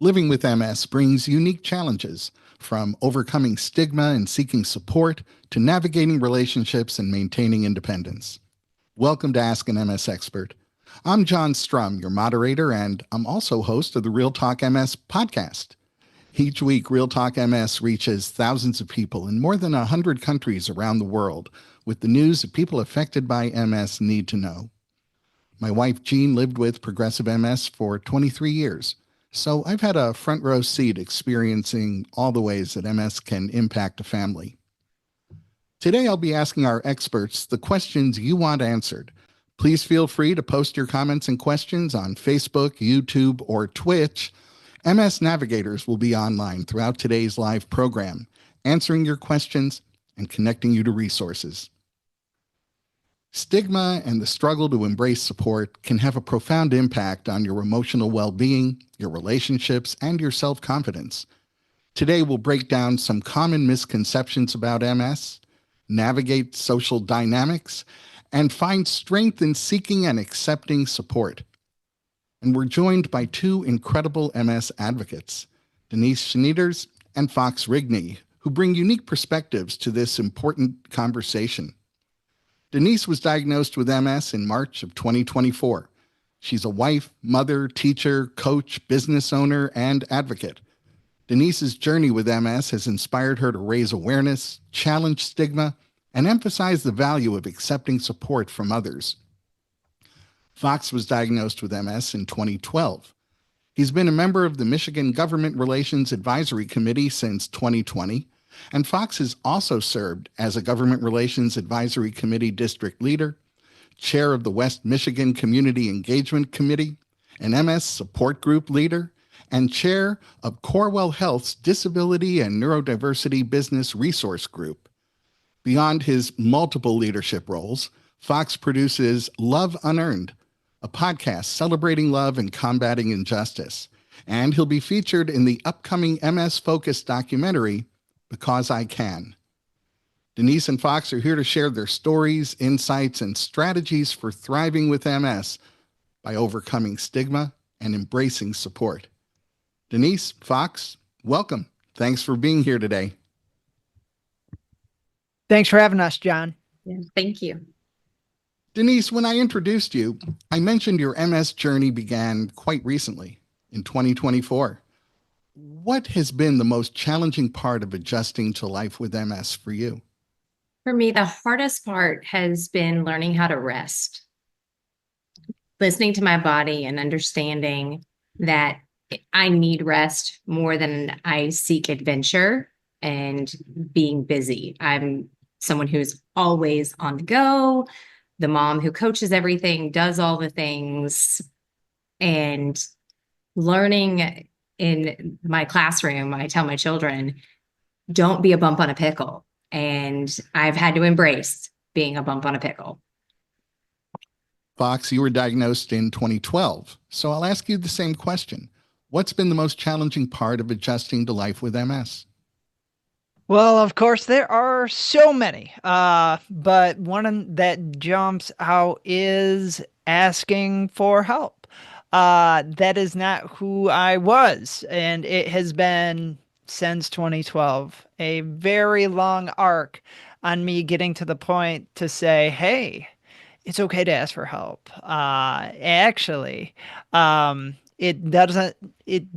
Living with MS brings unique challenges, from overcoming stigma and seeking support to navigating relationships and maintaining independence. Welcome to Ask an MS Expert. I'm John Strum, your moderator, and I'm also host of the Real Talk MS podcast. Each week, Real Talk MS reaches thousands of people in more than 100 countries around the world with the news that people affected by MS need to know. My wife, Jean, lived with progressive MS for 23 years, so I've had a front row seat experiencing all the ways that MS can impact a family. Today, I'll be asking our experts the questions you want answered. Please feel free to post your comments and questions on Facebook, YouTube, or Twitch. MS Navigators will be online throughout today's live program, answering your questions and connecting you to resources. Stigma and the struggle to embrace support can have a profound impact on your emotional well-being, your relationships, and your self-confidence. Today, we'll break down some common misconceptions about MS, navigate social dynamics, and find strength in seeking and accepting support. And we're joined by two incredible MS advocates, Denise Schnieders and Fox Rigney, who bring unique perspectives to this important conversation. Denise was diagnosed with MS in March of 2024. She's a wife, mother, teacher, coach, business owner, and advocate. Denise's journey with MS has inspired her to raise awareness, challenge stigma, and emphasize the value of accepting support from others. Fox was diagnosed with MS in 2012. He's been a member of the Michigan Government Relations Advisory Committee since 2020, and Fox has also served as a Government Relations Advisory Committee district leader, chair of the West Michigan Community Engagement Committee, an MS support group leader, and chair of Corewell Health's Disability and Neurodiversity Business Resource Group. Beyond his multiple leadership roles, Fox produces Love Unearned, a podcast celebrating love and combating injustice, and he'll be featured in the upcoming MS-focused documentary, Because I Can. Denise and Fox are here to share their stories, insights, and strategies for thriving with MS by overcoming stigma and embracing support. Denise, Fox, welcome. Thanks for being here today. Thanks for having us, John. Yeah, thank you. Denise, when I introduced you, I mentioned your MS journey began quite recently, in 2024. What has been the most challenging part of adjusting to life with MS for you? For me, the hardest part has been learning how to rest, listening to my body and understanding that I need rest more than I seek adventure and being busy. I'm someone who's always on the go, the mom who coaches everything, does all the things, and learning in my classroom, I tell my children, don't be a bump on a pickle. And I've had to embrace being a bump on a pickle. Fox, you were diagnosed in 2012. So I'll ask you the same question. What's been the most challenging part of adjusting to life with MS? Well, of course, there are so many, but one that jumps out is asking for help. That is not who I was, and it has been since 2012, a very long arc on me getting to the point to say, hey, it's okay to ask for help. It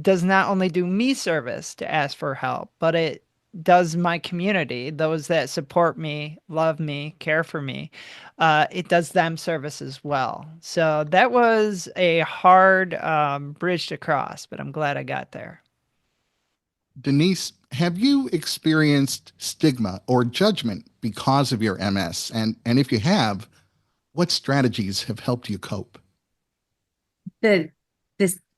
does not only do me service to ask for help, but it does my community, those that support me, love me, care for me, it does them service as well. So that was a hard bridge to cross, but I'm glad I got there. Denise, have you experienced stigma or judgment because of your MS? And if you have, what strategies have helped you cope? The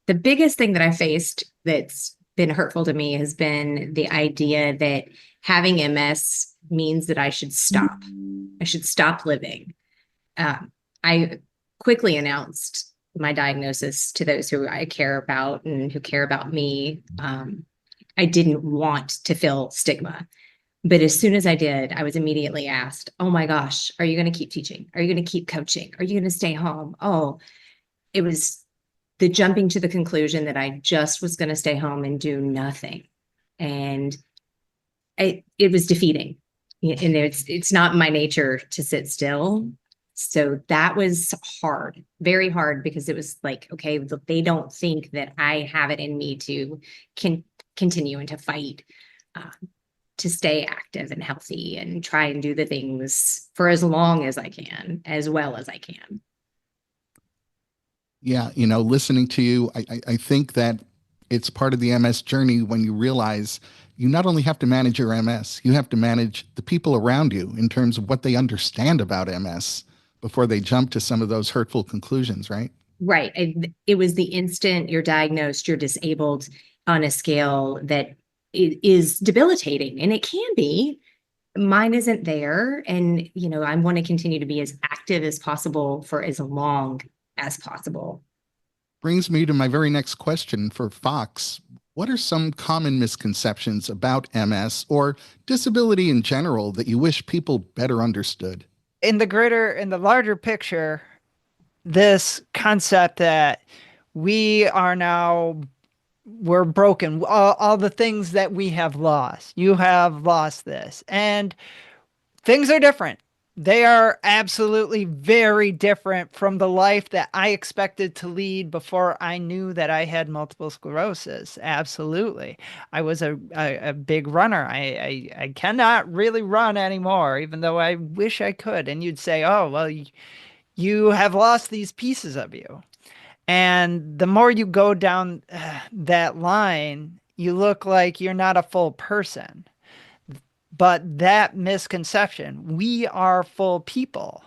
biggest thing that I faced that's been hurtful to me has been the idea that having MS means that I should stop. I should stop living. I quickly announced my diagnosis to those who I care about and who care about me. I didn't want to feel stigma. But as soon as I did, I was immediately asked, oh my gosh, are you going to keep teaching? Are you going to keep coaching? Are you going to stay home? Oh, it was the jumping to the conclusion that I just was going to stay home and do nothing. And it was defeating. And it's not my nature to sit still. So that was hard, very hard, because it was like, okay, they don't think that I have it in me to continue and to fight, to stay active and healthy and try and do the things for as long as I can, as well as I can. Yeah, listening to you, I think that it's part of the MS journey when you realize you not only have to manage your MS, you have to manage the people around you in terms of what they understand about MS before they jump to some of those hurtful conclusions, right? Right. It was the instant you're diagnosed, you're disabled on a scale that is debilitating, and it can be. Mine isn't there. And, I want to continue to be as active as possible for as long as possible. Brings me to my very next question for Fox. What are some common misconceptions about MS or disability in general that you wish people better understood? In the larger picture, this concept that we're broken, all the things that we have lost. You have lost this, and things are different. They are absolutely very different from the life that I expected to lead before I knew that I had multiple sclerosis. Absolutely. I was a big runner. I cannot really run anymore, even though I wish I could. And you'd say, oh, well, you have lost these pieces of you. And the more you go down that line, you look like you're not a full person. But that misconception, we are full people.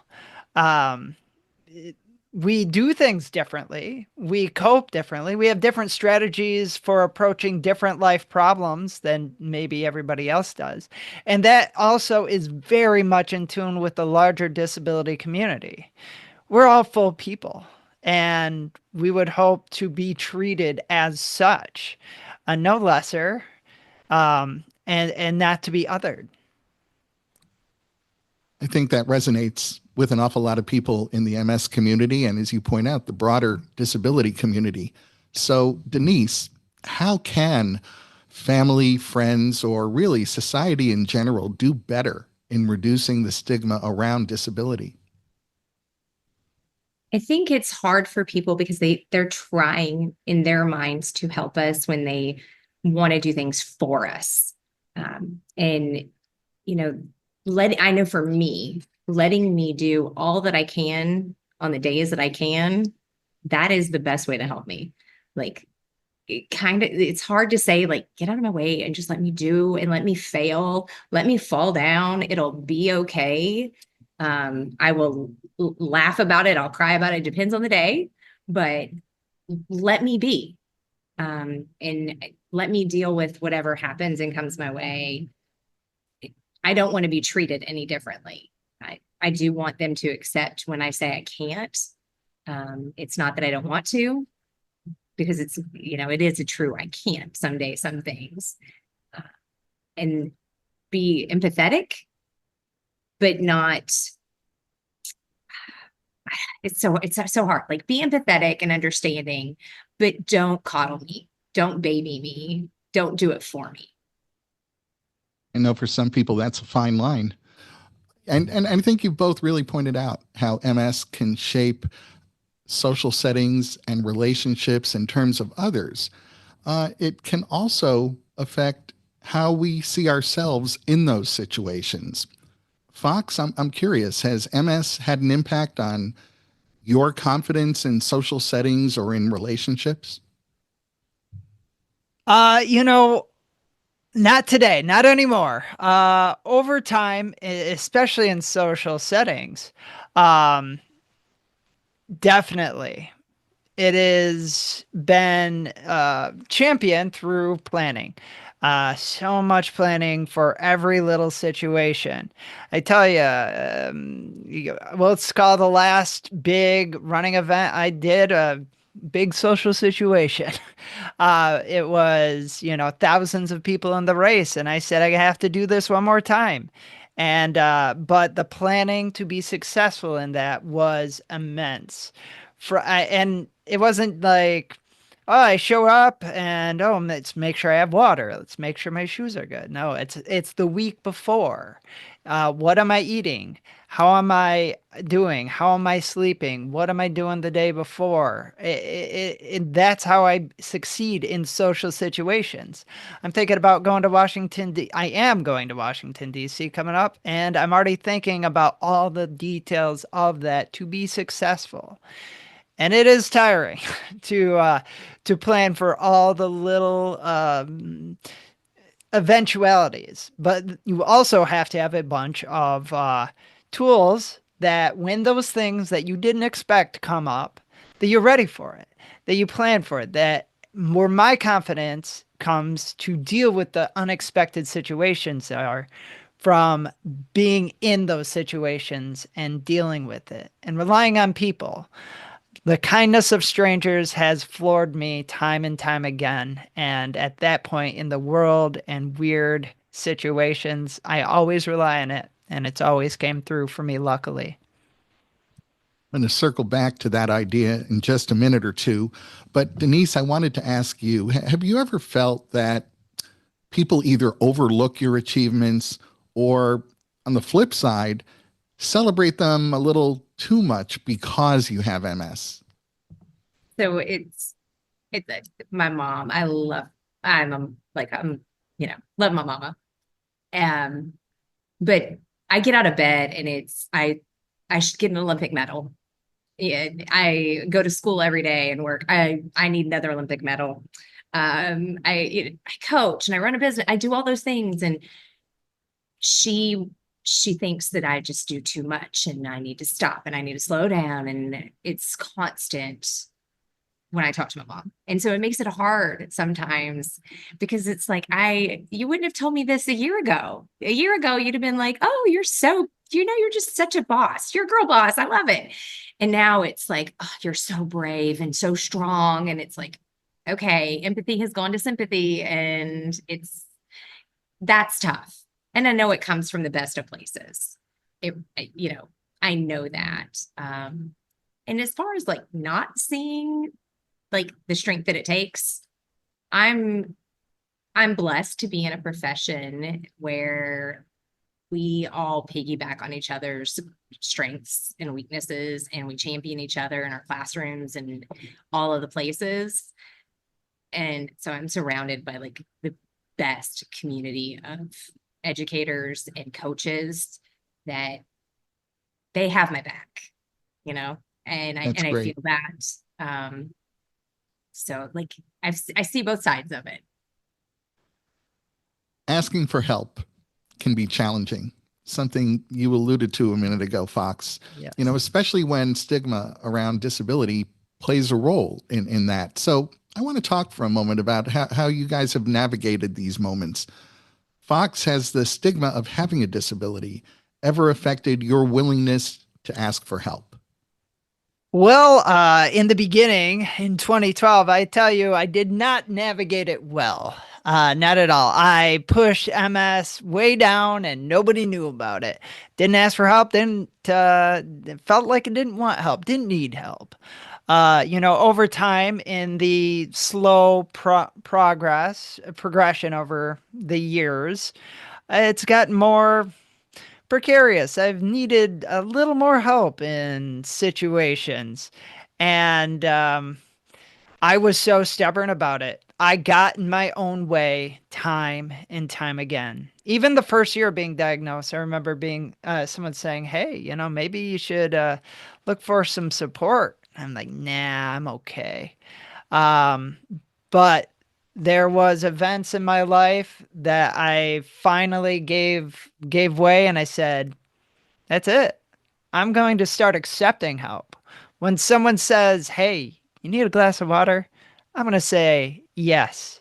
Um, we do things differently. We cope differently. We have different strategies for approaching different life problems than maybe everybody else does. And that also is very much in tune with the larger disability community. We're all full people, and we would hope to be treated as such, no lesser, and not to be othered. I think that resonates with an awful lot of people in the MS community, and as you point out, the broader disability community. So, Denise, how can family, friends, or really society in general do better in reducing the stigma around disability? I think it's hard for people because they're trying in their minds to help us when they want to do things for us. And, I know for me, letting me do all that I can on the days that I can, that is the best way to help me. Like, it's hard to say, like, get out of my way and just let me do and let me fail, let me fall down. It'll be okay. I will laugh about it. I'll cry about it. It depends on the day, but let me be, and let me deal with whatever happens and comes my way. I don't want to be treated any differently. I do want them to accept when I say I can't. It's not that I don't want to, because it is a true, I can't some days, some things, and be empathetic, but not, it's so hard. Like, be empathetic and understanding, but don't coddle me. Don't baby me. Don't do it for me. I know for some people that's a fine line. And I think you both really pointed out how MS can shape social settings and relationships in terms of others. It can also affect how we see ourselves in those situations. Fox, I'm curious, has MS had an impact on your confidence in social settings or in relationships? You know, Not today, not anymore. Over time, especially in social settings, um, definitely. It has been championed through planning. So much planning for every little situation. I tell you, well, let's call the last big running event I did a big social situation. It was, thousands of people in the race, and I said I have to do this one more time. And but the planning to be successful in that was immense and it wasn't like, oh, I show up and let's make sure I have water. Let's make sure my shoes are good. No, it's the week before. What am I eating? How am I doing? How am I sleeping? What am I doing the day before? That's how I succeed in social situations. I'm thinking about going to I am going to Washington, D.C. coming up, and I'm already thinking about all the details of that to be successful. And it is tiring to plan for all the little eventualities, but you also have to have a bunch of tools that when those things that you didn't expect come up, that you're ready for it, that you plan for it, that where my confidence comes to deal with the unexpected situations are from being in those situations and dealing with it and relying on people. The kindness of strangers has floored me time and time again. And at that point in the world and weird situations, I always rely on it. And it's always came through for me, luckily. I'm going to circle back to that idea in just a minute or two. But Denise, I wanted to ask you, have you ever felt that people either overlook your achievements or, on the flip side, celebrate them a little too much because you have MS? So it's my mom. Love my mama. But I get out of bed and I should get an Olympic medal. Yeah, I go to school every day and work. I need another Olympic medal. I coach and I run a business. I do all those things, and she thinks that I just do too much and I need to stop and I need to slow down, and it's constant when I talk to my mom. And so it makes it hard sometimes because it's like, you wouldn't have told me this a year ago. A year ago, you'd have been like, oh, you're just such a boss. You're a girl boss. I love it. And now it's like, oh, you're so brave and so strong. And it's like, okay, empathy has gone to sympathy, and that's tough. And I know it comes from the best of places. I know that. And as far as like not seeing like the strength that it takes, I'm blessed to be in a profession where we all piggyback on each other's strengths and weaknesses, and we champion each other in our classrooms and all of the places. And so I'm surrounded by like the best community of educators and coaches that they have my back, and I feel that. So like I see both sides of it. Asking for help can be challenging. Something you alluded to a minute ago, Fox. Yes. Especially when stigma around disability plays a role in that. So I want to talk for a moment about how you guys have navigated these moments. Fox, has the stigma of having a disability ever affected your willingness to ask for help? Well, in the beginning, in 2012, I tell you, I did not navigate it well. Not at all. I pushed MS way down and nobody knew about it. Didn't ask for help. Felt like it didn't want help, didn't need help. Over time in the slow progression over the years, it's gotten more precarious. I've needed a little more help in situations. And I was so stubborn about it. I got in my own way time and time again. Even the first year of being diagnosed, I remember being someone saying, hey, maybe you should look for some support. I'm like, nah, I'm okay. But there was events in my life that I finally gave way, and I said, that's it. I'm going to start accepting help. When someone says, hey, you need a glass of water, I'm going to say yes.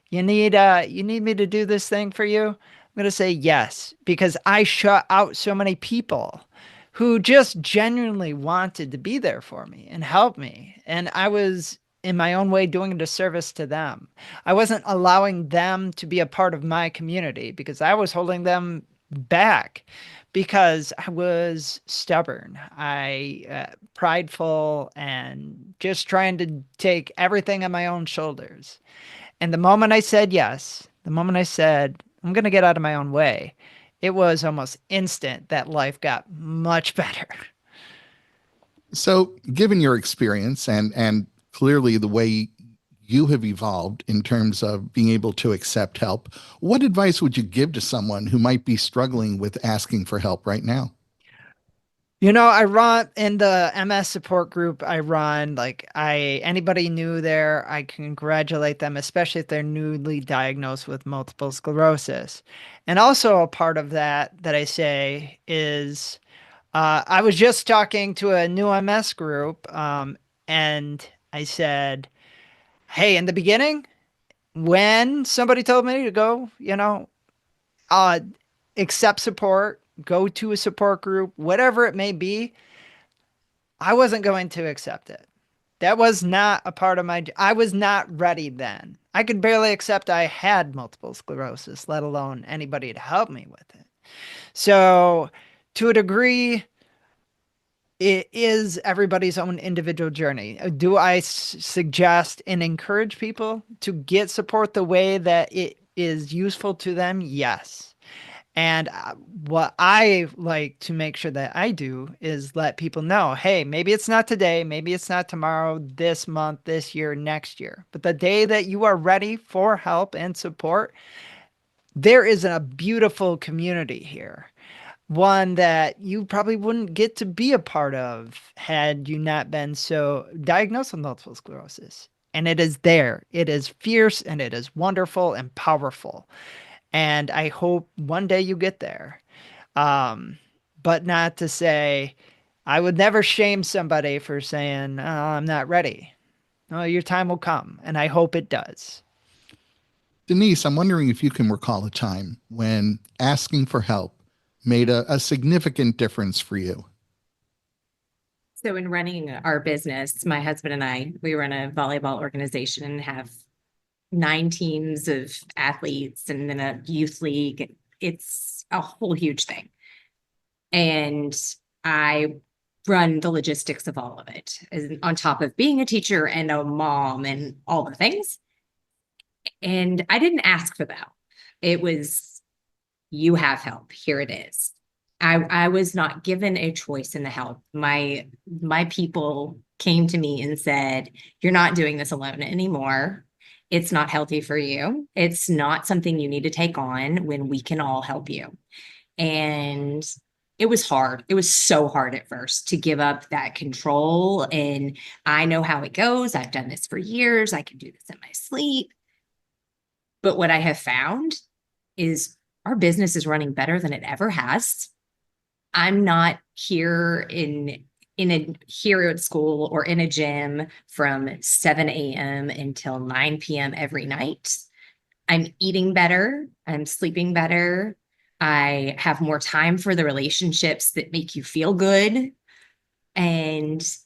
You need me to do this thing for you? I'm going to say yes, because I shut out so many people who just genuinely wanted to be there for me and help me. And I was in my own way doing a disservice to them. I wasn't allowing them to be a part of my community because I was holding them back because I was stubborn, prideful, and just trying to take everything on my own shoulders. And the moment I said yes, the moment I said, I'm going to get out of my own way, it was almost instant that life got much better. So, given your experience and clearly the way you have evolved in terms of being able to accept help, what advice would you give to someone who might be struggling with asking for help right now? I run in the MS support group I run, anybody new there, I congratulate them, especially if they're newly diagnosed with multiple sclerosis. And also a part of that I say is, I was just talking to a new MS group, and I said, hey, in the beginning, when somebody told me to go, uh, accept support, go to a support group, whatever it may be, I wasn't going to accept it. That was not a part of I was not ready then. I could barely accept I had multiple sclerosis, let alone anybody to help me with it. So, to a degree, it is everybody's own individual journey. Do I suggest and encourage people to get support the way that it is useful to them? Yes. And what I like to make sure that I do is let people know, hey, maybe it's not today, maybe it's not tomorrow, this month, this year, next year, but the day that you are ready for help and support, there is a beautiful community here. One that you probably wouldn't get to be a part of had you not been so diagnosed with multiple sclerosis. And it is there. It is fierce and it is wonderful and powerful. And I hope one day you get there. But not to say, I would never shame somebody for saying, oh, I'm not ready. No, your time will come. And I hope it does. Denise, I'm wondering if you can recall a time when asking for help made a significant difference for you. So in running our business, my husband and I, we run a volleyball organization and have 9 teams of athletes and then a youth league. It's a whole huge thing. And I run the logistics of all of it, on top of being a teacher and a mom and all the things. And I didn't ask for the help. It was, you have help. Here it is. I was not given a choice in the help. My people came to me and said, you're not doing this alone anymore. It's not healthy for you. It's not something you need to take on when we can all help you. And it was hard. It was so hard at first to give up that control. And I know how it goes. I've done this for years. I can do this in my sleep. But what I have found is our business is running better than it ever has. I'm not here here at school or in a gym from 7 a.m. until 9 p.m. every night. I'm eating better. I'm sleeping better. I have more time for the relationships that make you feel good. And,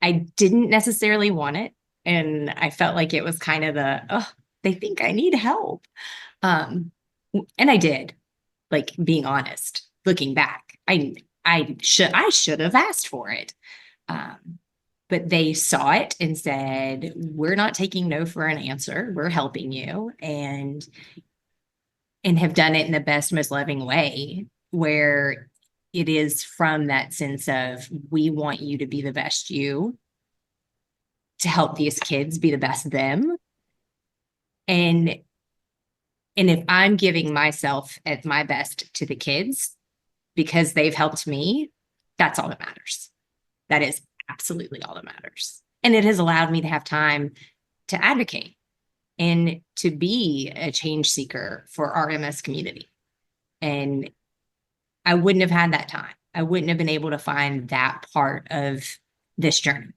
I didn't necessarily want it. And I felt like it was kind of they think I need help. And I did, like, being honest, looking back, I should have asked for it. But they saw it and said, we're not taking no for an answer. We're helping you, and have done it in the best, most loving way, where it is from that sense of, we want you to be the best you, to help these kids be the best them. And if I'm giving myself at my best to the kids because they've helped me, that's all that matters. That is absolutely all that matters. And it has allowed me to have time to advocate and to be a change seeker for our MS community. And I wouldn't have had that time. I wouldn't have been able to find that part of this journey.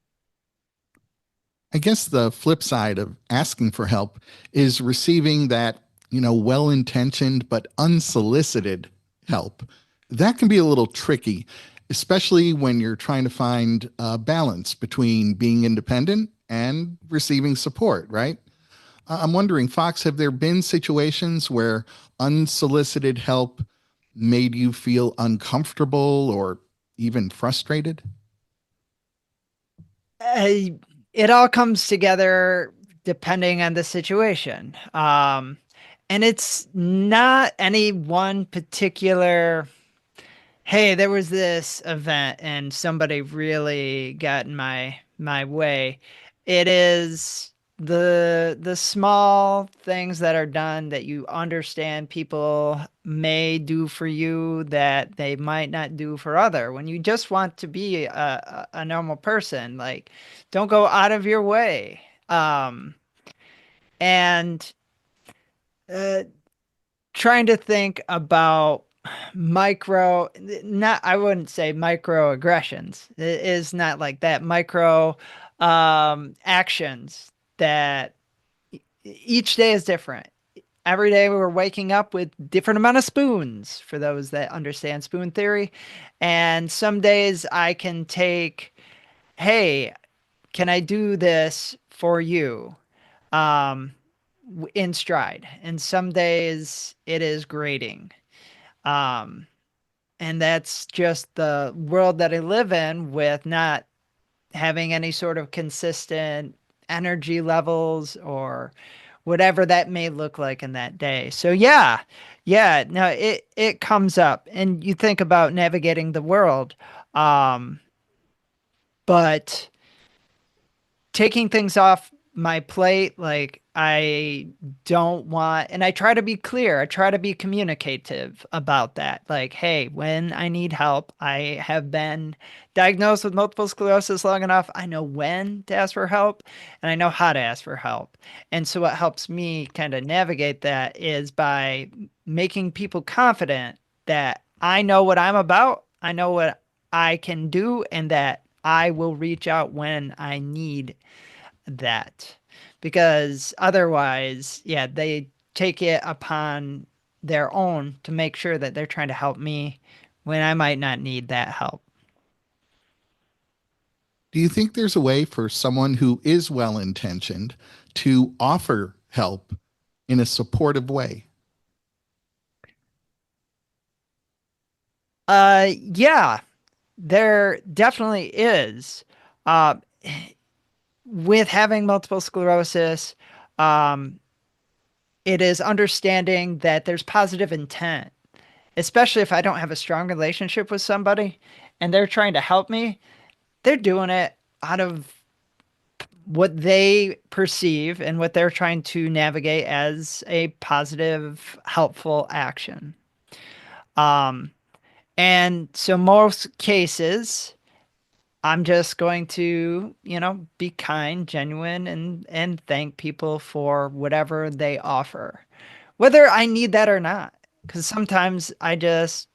I guess the flip side of asking for help is receiving that, well-intentioned but unsolicited help. That can be a little tricky, especially when you're trying to find a balance between being independent and receiving support, right? I'm wondering, Fox, have there been situations where unsolicited help made you feel uncomfortable or even frustrated? Uh, it all comes together depending on the situation. And it's not any one particular, hey, there was this event and somebody really got in my way. It is the small things that are done that you understand people may do for you that they might not do for other. When you just want to be a normal person, like don't go out of your way. And uh, trying to think about micro, not, I wouldn't say microaggressions. It is not like that. Micro actions that each day is different. Every day we're waking up with different amount of spoons for those that understand spoon theory. And some days I can take, hey, can I do this for you? Um, in stride. And some days it is grating. Um, and that's just the world that I live in with not having any sort of consistent energy levels or whatever that may look like in that day. So yeah, no, it comes up, and you think about navigating the world, um, but taking things off my plate, like I don't want, and I try to be clear, I try to be communicative about that. Like, hey, when I need help, I have been diagnosed with multiple sclerosis long enough. I know when to ask for help and I know how to ask for help. And so what helps me kind of navigate that is by making people confident that I know what I'm about, I know what I can do, and that I will reach out when I need that, because otherwise, yeah, they take it upon their own to make sure that they're trying to help me when I might not need that help. Do you think there's a way for someone who is well intentioned to offer help in a supportive way? Yeah, there definitely is. Uh, with having multiple sclerosis, um, it is understanding that there's positive intent, especially if I don't have a strong relationship with somebody and they're trying to help me. They're doing it out of what they perceive and what they're trying to navigate as a positive, helpful action. Um, and so most cases, I'm just going to, be kind, genuine, and thank people for whatever they offer, whether I need that or not. Because sometimes I just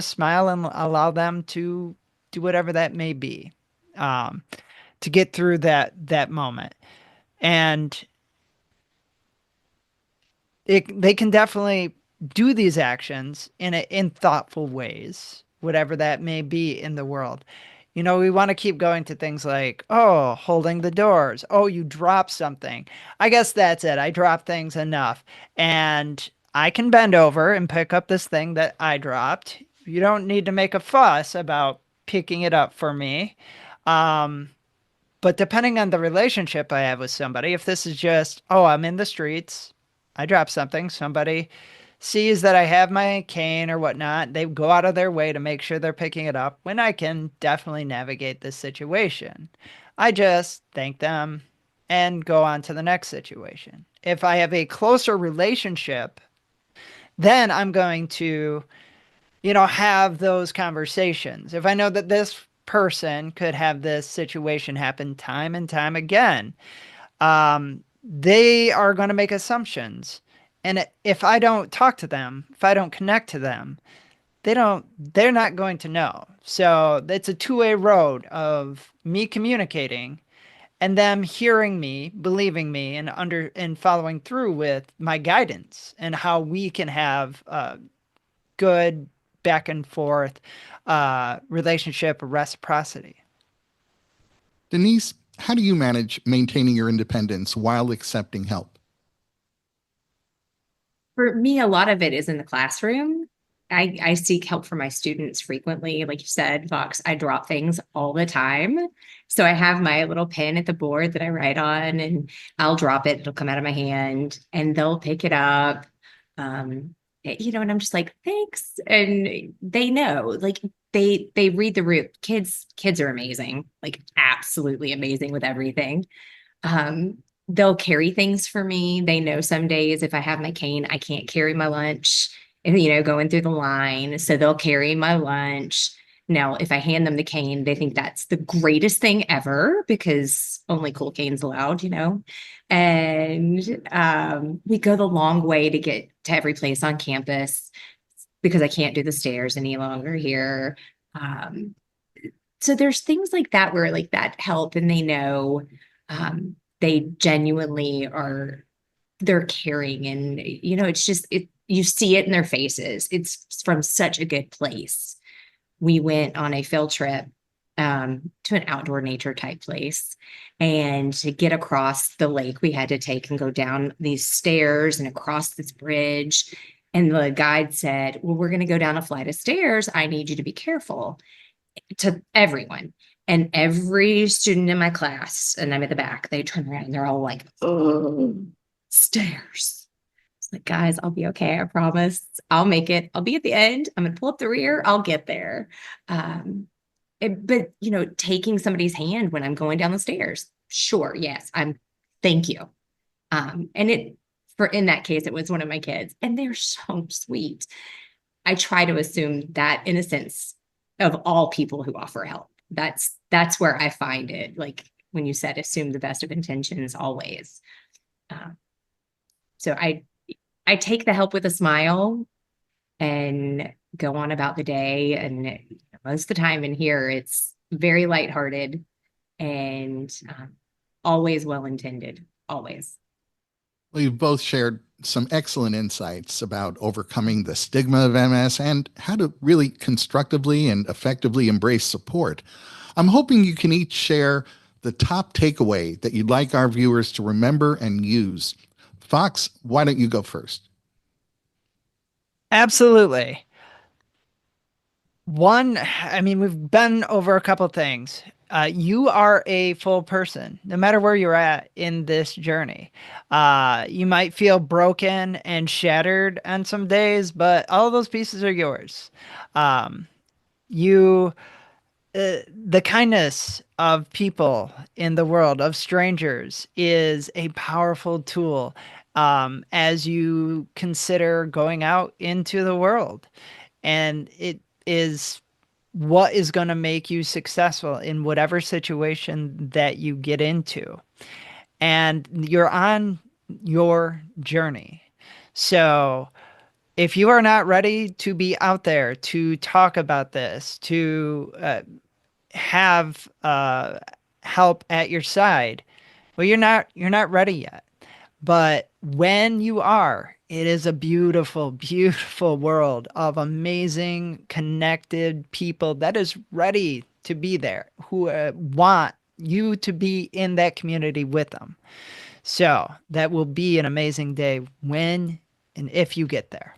smile and allow them to do whatever that may be, um, to get through that moment. And they can definitely do these actions in thoughtful ways, whatever that may be in the world. We want to keep going to things like, oh, holding the doors. Oh, you dropped something. I guess that's it. I dropped things enough. And I can bend over and pick up this thing that I dropped. You don't need to make a fuss about picking it up for me. Um, but depending on the relationship I have with somebody, if this is just, oh, I'm in the streets, I drop something, somebody sees that I have my cane or whatnot, they go out of their way to make sure they're picking it up when I can definitely navigate this situation. I just thank them and go on to the next situation. If I have a closer relationship, then I'm going to have those conversations. If I know that this person could have this situation happen time and time again, they are going to make assumptions. And if I don't talk to them, if I don't connect to them, they're not going to know. So it's a two-way road of me communicating and them hearing me, believing me, and following through with my guidance and how we can have good back and forth relationship reciprocity. Denise, how do you manage maintaining your independence while accepting help? For me, a lot of it is in the classroom. I seek help for my students frequently. Like you said, Vox, I drop things all the time. So I have my little pen at the board that I write on, and I'll drop it. It'll come out of my hand and they'll pick it up. And I'm just like, thanks. And they know, like they read the room. Kids are amazing, like absolutely amazing with everything. Um, they'll carry things for me. They know some days if I have my cane, I can't carry my lunch, and going through the line. So they'll carry my lunch. Now, if I hand them the cane, they think that's the greatest thing ever because only cool canes allowed. And we go the long way to get to every place on campus because I can't do the stairs any longer here. So there's things like that where like that help, and they know they genuinely they're caring, and it's just you see it in their faces. It's from such a good place. We went on a field trip to an outdoor nature type place, and to get across the lake, we had to take and go down these stairs and across this bridge. And the guide said, well, we're going to go down a flight of stairs. I need you to be careful, to everyone. And every student in my class, and I'm at the back, they turn around and they're all like, oh, stairs. It's like, guys, I'll be okay. I promise. I'll make it. I'll be at the end. I'm going to pull up the rear. I'll get there. But taking somebody's hand when I'm going down the stairs. Sure. Yes. Thank you. And in that case, it was one of my kids, and they're so sweet. I try to assume that innocence of all people who offer help. That's where I find it. Like when you said, assume the best of intentions always. So I take the help with a smile and go on about the day. And most of the time in here, it's very lighthearted and always well-intended, always. Well, you've both shared some excellent insights about overcoming the stigma of MS and how to really constructively and effectively embrace support. I'm hoping you can each share the top takeaway that you'd like our viewers to remember and use. Fox, why don't you go first? Absolutely. We've been over a couple things. You are a full person, no matter where you're at in this journey. You might feel broken and shattered on some days, but all of those pieces are yours. The kindness of people in the world, of strangers, is a powerful tool as you consider going out into the world. And it is what is going to make you successful in whatever situation that you get into. And you're on your journey. So if you are not ready to be out there to talk about this, to have help at your side, well, you're not ready yet. But when you are, it is a beautiful, beautiful world of amazing, connected people that is ready to be there, who want you to be in that community with them. So that will be an amazing day when and if you get there.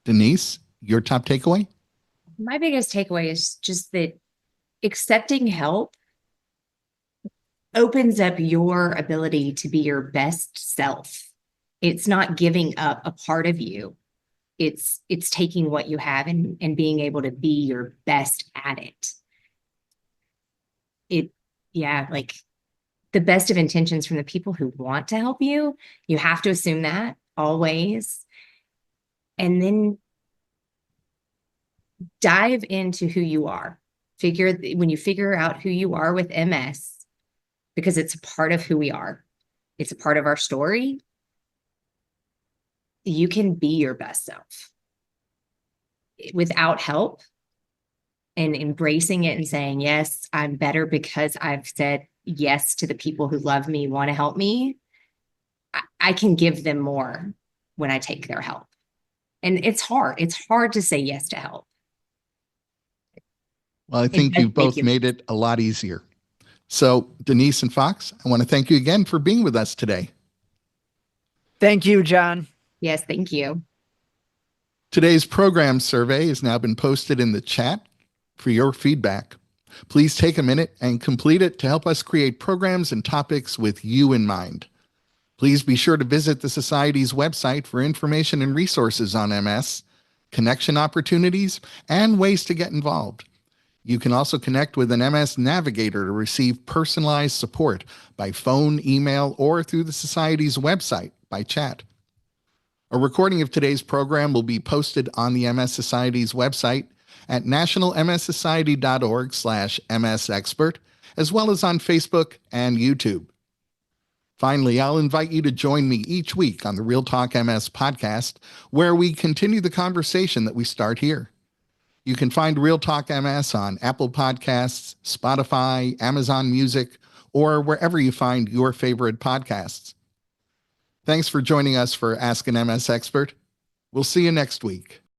Denise, your top takeaway? My biggest takeaway is just that accepting help opens up your ability to be your best self. It's not giving up a part of you. It's taking what you have and being able to be your best at it. Like the best of intentions from the people who want to help you. You have to assume that always. And then dive into who you are. When you figure out who you are with MS, because it's a part of who we are. It's a part of our story. You can be your best self without help, and embracing it and saying, yes, I'm better because I've said yes to the people who love me, want to help me. I can give them more when I take their help. And it's hard. It's hard to say yes to help. Well, I think you've both made it a lot easier. So, Denise and Fox, I want to thank you again for being with us today. Thank you, John. Yes, thank you. Today's program survey has now been posted in the chat for your feedback. Please take a minute and complete it to help us create programs and topics with you in mind. Please be sure to visit the Society's website for information and resources on MS, connection opportunities, and ways to get involved. You can also connect with an MS navigator to receive personalized support by phone, email, or through the Society's website by chat. A recording of today's program will be posted on the MS Society's website at nationalmssociety.org/MSexpert, as well as on Facebook and YouTube. Finally, I'll invite you to join me each week on the Real Talk MS podcast, where we continue the conversation that we start here. You can find Real Talk MS on Apple Podcasts, Spotify, Amazon Music, or wherever you find your favorite podcasts. Thanks for joining us for Ask an MS Expert. We'll see you next week.